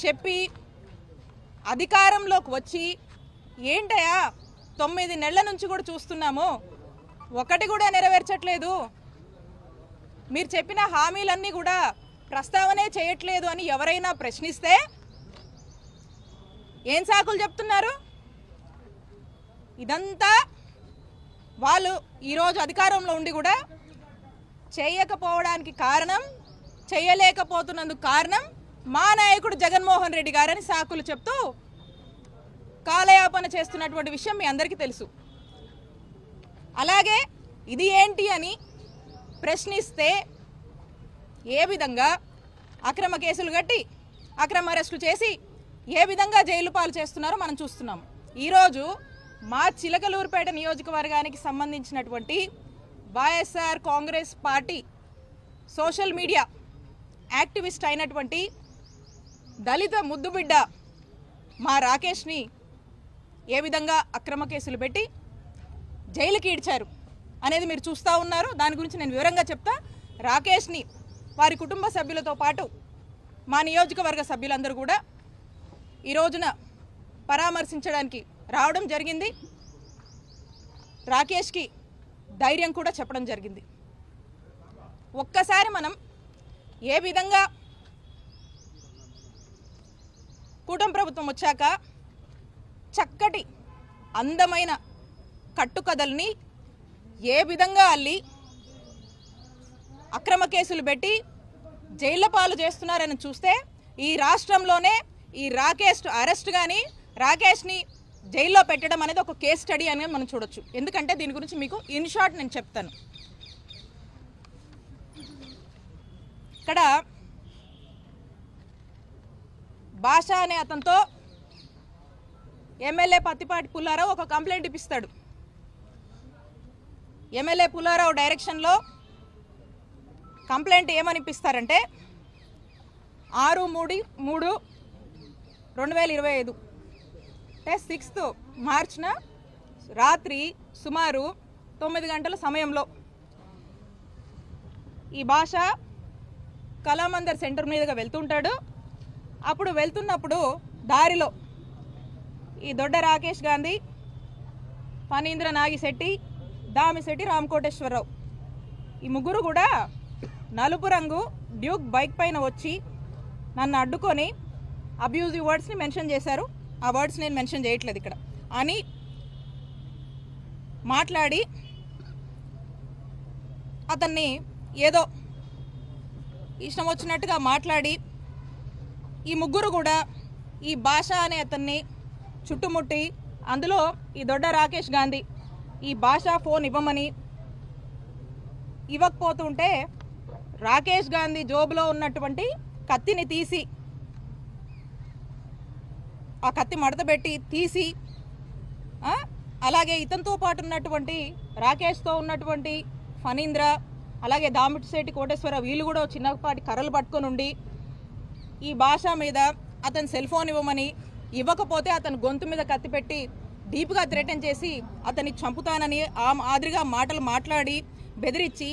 చెప్పి అధికారంలోకి వచ్చి ఏంటయా 9 నెలల నుంచి కూడా చూస్తున్నాము, ఒకటి కూడా నెరవేర్చట్లేదు, మీరు చెప్పిన హామీలన్నీ కూడా ప్రస్తావనే చేయట్లేదు అని ఎవరైనా ప్రశ్నిస్తే ఏం సాకులు చెప్తున్నారు? ఇదంతా వాళ్ళు ఈరోజు అధికారంలో ఉండి కూడా చేయకపోవడానికి కారణం, చేయలేకపోతున్నందుకు కారణం మా నాయకుడు జగన్మోహన్ రెడ్డి గారని సాకులు చెప్తూ కాలయాపన చేస్తున్నటువంటి విషయం మీ అందరికీ తెలుసు. అలాగే ఇది ఏంటి అని ప్రశ్నిస్తే ఏ విధంగా అక్రమ కేసులు కట్టి అక్రమ అరెస్టులు చేసి ఏ విధంగా జైలు పాలు చేస్తున్నారో మనం చూస్తున్నాం. ఈరోజు మా చిలకలూరుపేట నియోజకవర్గానికి సంబంధించినటువంటి YSR Congress party social media activist అయినటువంటి దళిత ముద్దుబిడ్డ మా రాకేష్ని ఏ విధంగా అక్రమ కేసులు పెట్టి జైలుకి ఈడ్చారు అనేది మీరు చూస్తూ ఉన్నారు. దాని గురించి నేను వివరంగా చెప్తా. రాకేష్ని వారి కుటుంబ సభ్యులతో పాటు మా నియోజకవర్గ సభ్యులందరూ కూడా ఈ రోజున పరామర్శించడానికి రావడం జరిగింది. రాకేష్కి ధైర్యం కూడా చెప్పడం జరిగింది. ఒక్కసారి మనం ఏ విధంగా కూటమి ప్రభుత్వం వచ్చాక చక్కటి అందమైన కట్టుకథల్ని ఏ విధంగా అల్లి అక్రమ కేసులు పెట్టి జైళ్ల పాలు చేస్తున్నారని చూస్తే ఈ రాష్ట్రంలోనే ఈ రాకేష్ అరెస్ట్ కానీ రాకేష్ని జైల్లో పెట్టడం అనేది ఒక కేస్ స్టడీ అనేది మనం చూడొచ్చు. ఎందుకంటే దీని గురించి మీకు ఇన్ షార్ట్ నేను చెప్తాను. ఇక్కడ భాష అనే అతనితో ఎమ్మెల్యే పత్తిపాటి పుల్లారావు ఒక కంప్లైంట్ ఇప్పిస్తాడు. ఎమ్మెల్యే పుల్లారావు డైరెక్షన్లో కంప్లైంట్ ఏమని ఇప్పిస్తారంటే 6/3/2025 అంటే 6th మార్చ్న రాత్రి సుమారు 9 గంటల సమయంలో ఈ భాష కళామందర్ సెంటర్ మీదుగా వెళ్తుంటాడు. అప్పుడు వెళ్తున్నప్పుడు దారిలో ఈ దొడ్డ రాకేష్ గాంధీ, ఫణీంద్ర నాగిశెట్టి, దామిశెట్టి రామకోటేశ్వరరావు ఈ ముగ్గురు కూడా నలుపు రంగు డ్యూక్ బైక్ పైన వచ్చి నన్ను అడ్డుకొని అబ్యూజివ్ వర్డ్స్ని మెన్షన్ చేశారు. ఆ వర్డ్స్ నేను మెన్షన్ చేయట్లేదు ఇక్కడ అని మాట్లాడి అతన్ని ఏదో ఇష్టం వచ్చినట్టుగా మాట్లాడి ఈ ముగ్గురు కూడా ఈ భాష అనే అతన్ని చుట్టుముట్టి అందులో ఈ దొడ్డ రాకేష్ గాంధీ ఈ భాష ఫోన్ ఇవ్వమని ఇవ్వకపోతుంటే రాకేష్ గాంధీ జోబులో ఉన్నటువంటి కత్తిని తీసి ఆ కత్తి మడతబెట్టి తీసి అలాగే ఇతనితో పాటు ఉన్నటువంటి రాకేష్తో ఉన్నటువంటి ఫణీంద్ర అలాగే దామిశెట్టి కోటేశ్వరరావు వీళ్ళు కూడా చిన్నపాటి కర్రలు పట్టుకొని ఉండి ఈ భాష మీద అతని సెల్ ఫోన్ ఇవ్వమని, ఇవ్వకపోతే అతను గొంతు మీద కత్తి పెట్టి డీప్గా థ్రెటన్ చేసి అతన్ని చంపుతానని ఆ మాదిరిగా మాటలు మాట్లాడి బెదిరించి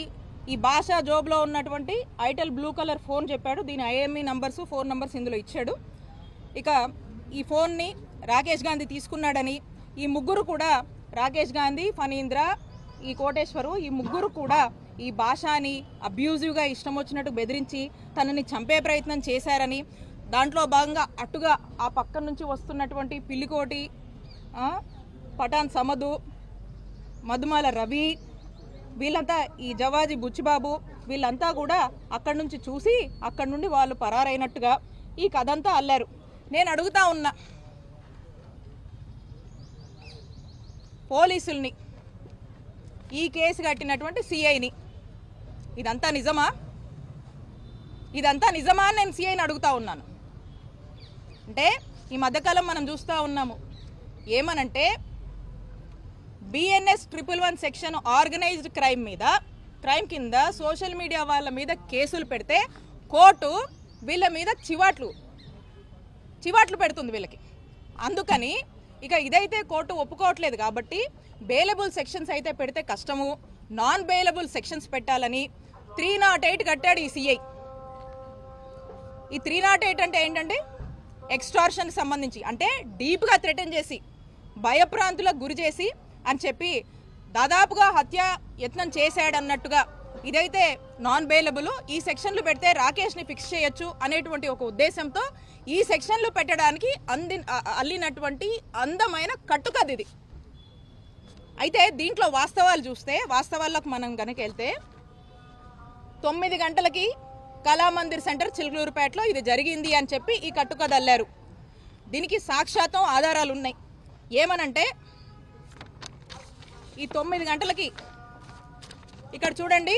ఈ భాష జోబులో ఉన్నటువంటి ఐటెల్ బ్లూ కలర్ ఫోన్ చెప్పాడు. దీని ఐఎంఈ నంబర్స్, ఫోన్ నంబర్స్ ఇందులో ఇచ్చాడు. ఇక ఈ ఫోన్ని రాకేష్ గాంధీ తీసుకున్నాడని ఈ ముగ్గురు కూడా రాకేష్ గాంధీ, ఫణీంద్ర, ఈ కోటేశ్వరు ఈ ముగ్గురు కూడా ఈ భాషని అబ్యూజివ్గా ఇష్టం వచ్చినట్టు బెదిరించి తనని చంపే ప్రయత్నం చేశారని, దాంట్లో భాగంగా అటుగా ఆ పక్క నుంచి వస్తున్నటువంటి పిల్లికోటి, పఠాన్ సమదు, మధుమాల రవి వీళ్ళంతా ఈ జవాజీ బుచ్చిబాబు వీళ్ళంతా కూడా అక్కడి నుంచి చూసి అక్కడి నుండి వాళ్ళు పరారైనట్టుగా ఈ కథ అంతా అల్లారు. నేను అడుగుతా ఉన్నా పోలీసుల్ని, ఈ కేసు కట్టినటువంటి సిఐని, ఇదంతా నిజమా? ఇదంతా నిజమా అని నేను సిఐని అడుగుతా ఉన్నాను. అంటే ఈ మధ్యకాలం మనం చూస్తూ ఉన్నాము ఏమనంటే BNS 111 సెక్షన్ ఆర్గనైజ్డ్ క్రైమ్ కింద సోషల్ మీడియా వాళ్ళ మీద కేసులు పెడితే కోర్టు వీళ్ళ మీద చివాట్లు పెడుతుంది వీళ్ళకి. అందుకని ఇక ఇదైతే కోర్టు ఒప్పుకోవట్లేదు కాబట్టి బెయిలబుల్ సెక్షన్స్ అయితే పెడితే కష్టము, నాన్ బెయిలబుల్ సెక్షన్స్ పెట్టాలని 308 కట్టాడు ఈ సిఐ. ఈ 308 అంటే ఏంటంటే ఎక్స్టార్షన్ సంబంధించి అంటే డీప్గా థ్రెటన్ చేసి భయప్రాంతులకు గురి చేసి అని చెప్పి దాదాపుగా హత్య యత్నం చేశాడన్నట్టుగా ఇదైతే నాన్ బెయిలబుల్, ఈ సెక్షన్లు పెడితే రాకేష్ని ఫిక్స్ చేయొచ్చు అనేటువంటి ఒక ఉద్దేశంతో ఈ సెక్షన్లు పెట్టడానికి అల్లినటువంటి అందమైన కట్టుకథ ఇది. అయితే దీంట్లో వాస్తవాలు చూస్తే, వాస్తవాల్లోకి మనం కనుక వెళ్తే 9 గంటలకి కళామందిర్ సెంటర్ చిలుకలూరుపేటలో ఇది జరిగింది అని చెప్పి ఈ కట్టుకథ అల్లారు. దీనికి సాక్షాత్తం ఆధారాలు ఉన్నాయి. ఏమనంటే ఈ 9 గంటలకి ఇక్కడ చూడండి,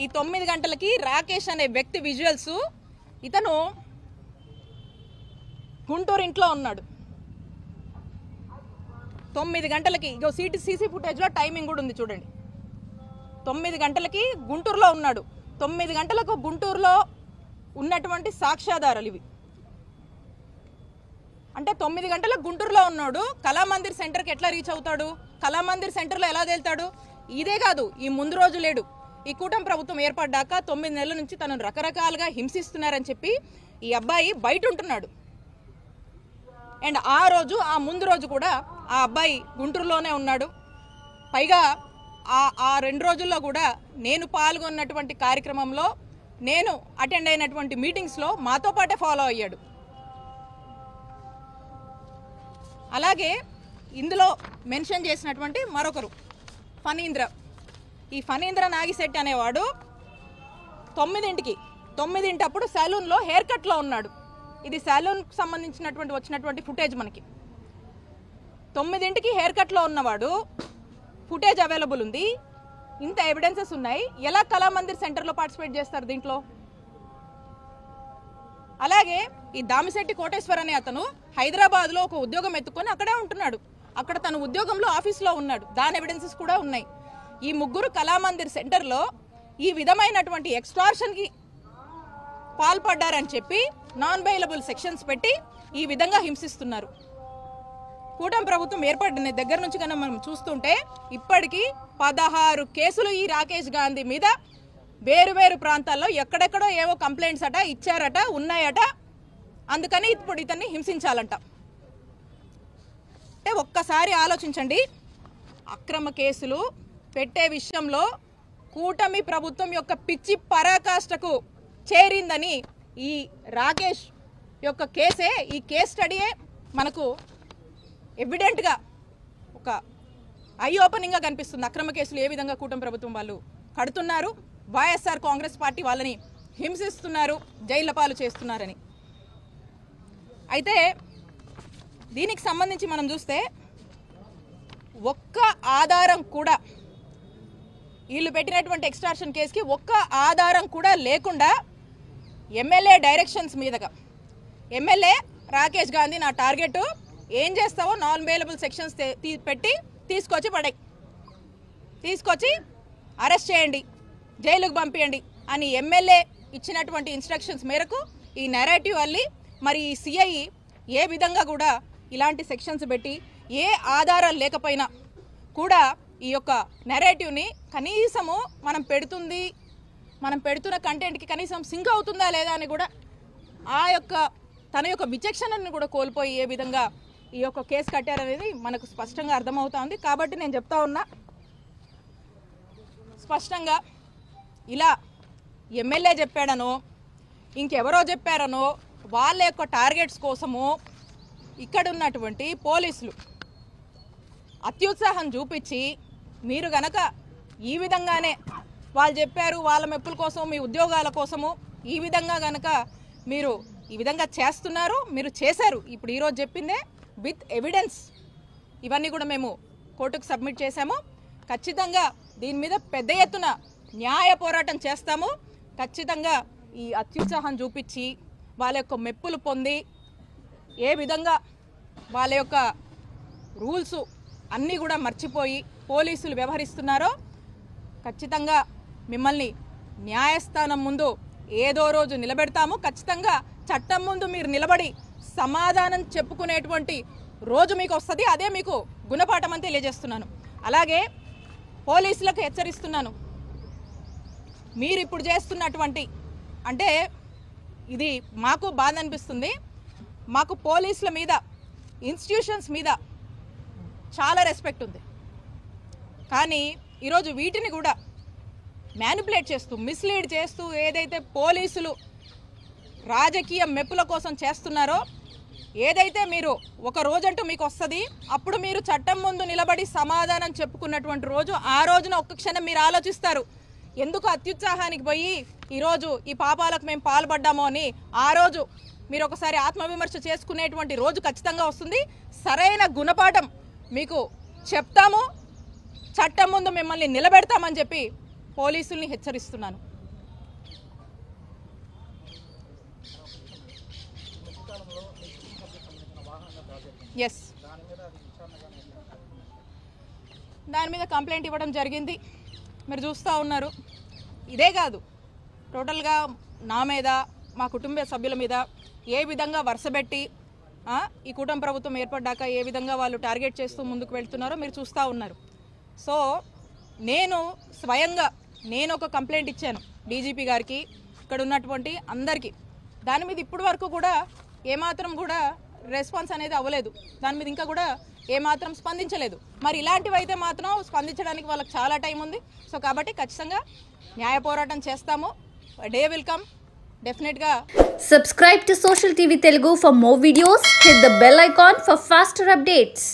ఈ 9 గంటలకి రాకేష్ అనే వ్యక్తి విజువల్స్, ఇతను గుంటూరు ఇంట్లో ఉన్నాడు. 9 గంటలకి ఇగో సీసీ ఫుటేజ్లో టైమింగ్ కూడా ఉంది చూడండి. 9 గంటలకి గుంటూరులో ఉన్నాడు. 9 గంటలకు గుంటూరులో ఉన్నటువంటి సాక్ష్యాధారాలు ఇవి. అంటే 9 గంటలకు గుంటూరులో ఉన్నాడు, కళామందిర్ సెంటర్కి ఎట్లా రీచ్ అవుతాడు, కళామందిర్ సెంటర్లో ఎలా తేలుతాడు? ఇదే కాదు, ఈ ముందు రోజు లేడు. ఈ కూటమి ప్రభుత్వం ఏర్పడ్డాక 9 నెలల నుంచి తనను రకరకాలుగా హింసిస్తున్నారని చెప్పి ఈ అబ్బాయి బయట ఉంటున్నాడు. అండ్ ఆ ముందు రోజు కూడా ఆ అబ్బాయి గుంటూరులోనే ఉన్నాడు. పైగా ఆ 2 రోజుల్లో కూడా నేను పాల్గొన్నటువంటి కార్యక్రమంలో, నేను అటెండ్ అయినటువంటి మీటింగ్స్లో మాతో పాటే ఫాలో అయ్యాడు. అలాగే ఇందులో మెన్షన్ చేసినటువంటి మరొకరు ఫణీంద్ర, ఈ ఫణీంద్ర నాగిశెట్టి అనేవాడు 9 అప్పుడు సెలూన్లో హెయిర్ కట్లో ఉన్నాడు. ఇది సెలూన్కి సంబంధించినటువంటి వచ్చినటువంటి ఫుటేజ్. మనకి 9 హెయిర్ కట్లో ఉన్నవాడు, ఫుటేజ్ అవైలబుల్ ఉంది, ఇంత ఎవిడెన్సెస్ ఉన్నాయి. ఎలా కళామందిర్ సెంటర్లో పార్టిసిపేట్ చేస్తారు దీంట్లో? అలాగే ఈ దామిశెట్టి కోటేశ్వర్ అనే అతను హైదరాబాద్లో ఒక ఉద్యోగం ఎత్తుకొని అక్కడే ఉంటున్నాడు. అక్కడ తన ఉద్యోగంలో ఆఫీస్లో ఉన్నాడు. దాని ఎవిడెన్సెస్ కూడా ఉన్నాయి. ఈ ముగ్గురు కళామందిర్ సెంటర్లో ఈ విధమైనటువంటి ఎక్స్టార్షన్కి పాల్పడ్డారని చెప్పి నాన్ బెయిలబుల్ సెక్షన్స్ పెట్టి ఈ విధంగా హింసిస్తున్నారు. కూటమి ప్రభుత్వం ఏర్పడిన దగ్గర నుంచి కన్నా మనం చూస్తుంటే ఇప్పటికీ 16 కేసులు ఈ రాకేష్ గాంధీ మీద వేరు ప్రాంతాల్లో ఎక్కడెక్కడో ఏవో కంప్లైంట్స్ అట ఇచ్చారట, ఉన్నాయట. అందుకని ఇప్పుడు ఇతన్ని హింసించాలంట. అంటే ఒక్కసారి ఆలోచించండి, అక్రమ కేసులు పెట్టే విషయంలో కూటమి ప్రభుత్వం యొక్క పిచ్చి పరాకాష్ఠకు చేరిందని ఈ రాకేష్ యొక్క కేసే, ఈ కేస్ స్టడీయే మనకు ఎవిడెంట్గా ఒక ఐ ఓపెనింగ్గా కనిపిస్తుంది. అక్రమ కేసులు ఏ విధంగా కూటమి ప్రభుత్వం వాళ్ళు కడుతున్నారు, వైఎస్ఆర్ కాంగ్రెస్ పార్టీ వాళ్ళని హింసిస్తున్నారు, జైళ్ల పాలు చేస్తున్నారని. అయితే దీనికి సంబంధించి మనం చూస్తే ఒక్క ఆధారం కూడా, వీళ్ళు పెట్టినటువంటి ఎక్స్టార్షన్ కేసుకి ఒక్క ఆధారం కూడా లేకుండా ఎమ్మెల్యే డైరెక్షన్స్ మీదుగా ఎమ్మెల్యే రాకేష్ గాంధీ నా టార్గెట్ ఏం చేస్తావో నాన్ బెయిలబుల్ సెక్షన్స్ పెట్టి తీసుకొచ్చి అరెస్ట్ చేయండి, జైలుకు పంపించండి అని ఎమ్మెల్యే ఇచ్చినటువంటి ఇన్స్ట్రక్షన్స్ మేరకు ఈ నెరేటివ్ అల్లి మరి ఈ సిఐ ఏ విధంగా కూడా ఇలాంటి సెక్షన్స్ పెట్టి ఏ ఆధారాలు లేకపోయినా కూడా ఈ యొక్క నెరేటివ్ని కనీసము మనం పెడుతున్న కంటెంట్కి కనీసం సింక్ అవుతుందా లేదా అని కూడా తన యొక్క విచక్షణను కూడా కోల్పోయి ఏ విధంగా ఈ యొక్క కేసు కట్టారనేది మనకు స్పష్టంగా అర్థమవుతోంది. కాబట్టి నేను చెప్తా ఉన్నా, స్పష్టంగా ఇలా ఎమ్మెల్యే చెప్పాడనో ఇంకెవరో చెప్పారనో వాళ్ళ యొక్క టార్గెట్స్ కోసము ఇక్కడ ఉన్నటువంటి పోలీసులు అత్యుత్సాహం చూపించి మీరు గనక ఈ విధంగానే వాళ్ళు చెప్పారు వాళ్ళ మెప్పుల కోసం మీ ఉద్యోగాల కోసము ఈ విధంగా గనక మీరు ఈ విధంగా చేస్తున్నారు, మీరు చేశారు. ఇప్పుడు ఈరోజు చెప్పిందే విత్ ఎవిడెన్స్ ఇవన్నీ కూడా మేము కోర్టుకు సబ్మిట్ చేశాము. ఖచ్చితంగా దీని మీద పెద్ద ఎత్తున న్యాయ పోరాటం చేస్తాము. ఖచ్చితంగా ఈ అత్యుత్సాహం చూపించి వాళ్ళ యొక్క మెప్పులు పొంది ఏ విధంగా వాళ్ళ యొక్క రూల్స్ అన్నీ కూడా మర్చిపోయి పోలీసులు వ్యవహరిస్తున్నారో ఖచ్చితంగా మిమ్మల్ని న్యాయస్థానం ముందు ఏదో రోజు నిలబెడతాము. ఖచ్చితంగా చట్టం ముందు మీరు నిలబడి సమాధానం చెప్పుకునేటువంటి రోజు మీకు వస్తుంది. అదే మీకు గుణపాఠం అని తెలియజేస్తున్నాను. అలాగే పోలీసులకు హెచ్చరిస్తున్నాను, మీరు ఇప్పుడు చేస్తున్నటువంటి అంటే ఇది మాకు బాధ అనిపిస్తుంది. మాకు పోలీసుల మీద, ఇన్స్టిట్యూషన్స్ మీద చాలా రెస్పెక్ట్ ఉంది. కానీ ఈరోజు వీటిని కూడా మ్యానిపులేట్ చేస్తూ, మిస్లీడ్ చేస్తూ ఏదైతే పోలీసులు రాజకీయ మెప్పుల కోసం చేస్తున్నారో, ఏదైతే మీరు ఒక రోజంటూ మీకు వస్తుంది, అప్పుడు మీరు చట్టం ముందు నిలబడి సమాధానం చెప్పుకున్నటువంటి రోజు, ఆ రోజున ఒక్క క్షణం మీరు ఆలోచిస్తారు ఎందుకు అత్యుత్సాహానికి పోయి ఈరోజు ఈ పాపాలకు మేము పాల్పడ్డామో అని. ఆ రోజు మీరు ఒకసారి ఆత్మవిమర్శ చేసుకునేటువంటి రోజు ఖచ్చితంగా వస్తుంది. సరైన గుణపాఠం మీకు చెప్తాము, చట్టం ముందు మిమ్మల్ని నిలబెడతామని చెప్పి పోలీసుల్ని హెచ్చరిస్తున్నాను. ఎస్, దాని మీద కంప్లైంట్ ఇవ్వడం జరిగింది. మీరు చూస్తూ ఉన్నారు. ఇదే కాదు, టోటల్గా నా మీద, మా కుటుంబ సభ్యుల మీద ఏ విధంగా వరుసబెట్టి ఈ కూటమి ప్రభుత్వం ఏర్పడ్డాక ఏ విధంగా వాళ్ళు టార్గెట్ చేస్తూ ముందుకు వెళ్తున్నారో మీరు చూస్తూ ఉన్నారు. సో నేను స్వయంగా ఒక కంప్లైంట్ ఇచ్చాను డీజీపీ గారికి, ఇక్కడ ఉన్నటువంటి అందరికీ. దాని మీద ఇప్పటి వరకు కూడా ఏమాత్రం కూడా రెస్పాన్స్ అనేది అవ్వలేదు. దాని మీద ఇంకా కూడా ఏమాత్రం స్పందించలేదు. మరి ఇలాంటివి అయితే మాత్రం స్పందించడానికి వాళ్ళకి చాలా టైం ఉంది. సో కాబట్టి ఖచ్చితంగా న్యాయ పోరాటం చేస్తాము. డే విల్ కమ్ డెఫినెట్గా. Subscribe to Social TV Telugu for more videos. Hit the bell icon for faster updates.